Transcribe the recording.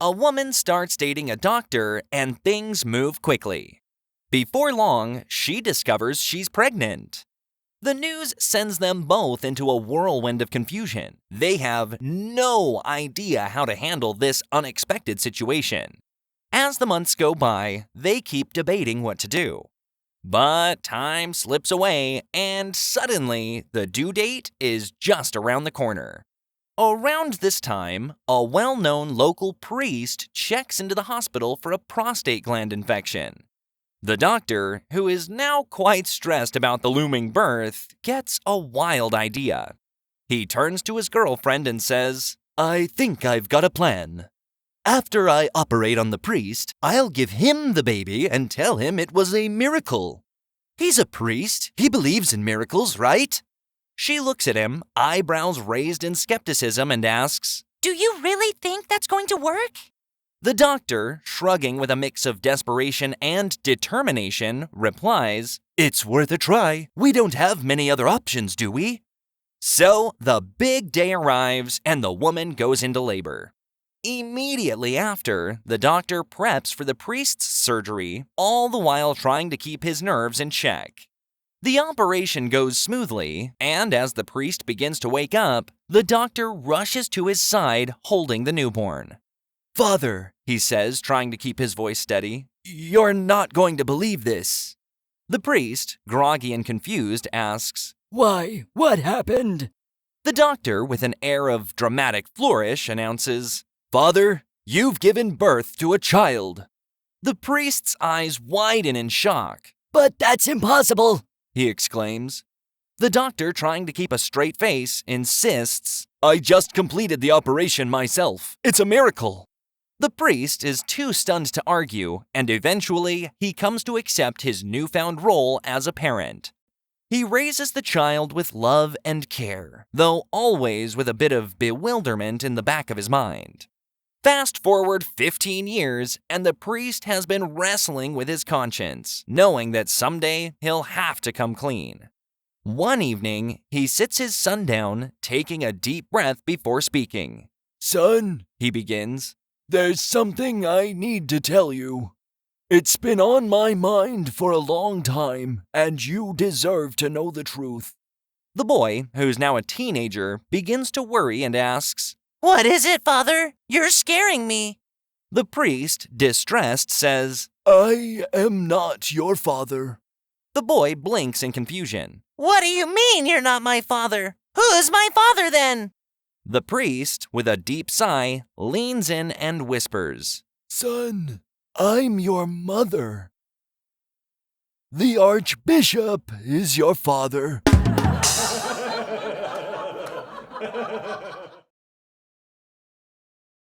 a woman starts dating a doctor and things move quickly. Before long, she discovers she's pregnant. The news sends them both into a whirlwind of confusion. They have no idea how to handle this unexpected situation. As the months go by, they keep debating what to do. But time slips away, and suddenly, the due date is just around the corner. Around this time, a well-known local priest checks into the hospital for a prostate gland infection. The doctor, who is now quite stressed about the looming birth, gets a wild idea. He turns to his girlfriend and says, "I think I've got a plan. After I operate on the priest, I'll give him the baby and tell him it was a miracle. He's a priest. He believes in miracles, right?" She looks at him, eyebrows raised in skepticism, and asks, "Do you really think that's going to work?" The doctor, shrugging with a mix of desperation and determination, replies, "It's worth a try. We don't have many other options, do we?" So the big day arrives and the woman goes into labor. Immediately after, the doctor preps for the priest's surgery, all the while trying to keep his nerves in check. The operation goes smoothly, and as the priest begins to wake up, the doctor rushes to his side holding the newborn. "Father," he says, trying to keep his voice steady, "you're not going to believe this." The priest, groggy and confused, asks, "Why, what happened?" The doctor, with an air of dramatic flourish, announces, "Father, you've given birth to a child." The priest's eyes widen in shock. "But that's impossible!" he exclaims. The doctor, trying to keep a straight face, insists, "I just completed the operation myself. It's a miracle." The priest is too stunned to argue, and eventually he comes to accept his newfound role as a parent. He raises the child with love and care, though always with a bit of bewilderment in the back of his mind. Fast forward 15 years, and the priest has been wrestling with his conscience, knowing that someday he'll have to come clean. One evening, he sits his son down, taking a deep breath before speaking. "Son," he begins, "there's something I need to tell you. It's been on my mind for a long time, and you deserve to know the truth." The boy, who's now a teenager, begins to worry and asks, "What is it, Father? You're scaring me." The priest, distressed, says, "I am not your father." The boy blinks in confusion. "What do you mean you're not my father? Who's my father then?" The priest, with a deep sigh, leans in and whispers, "Son, I'm your mother. The Archbishop is your father."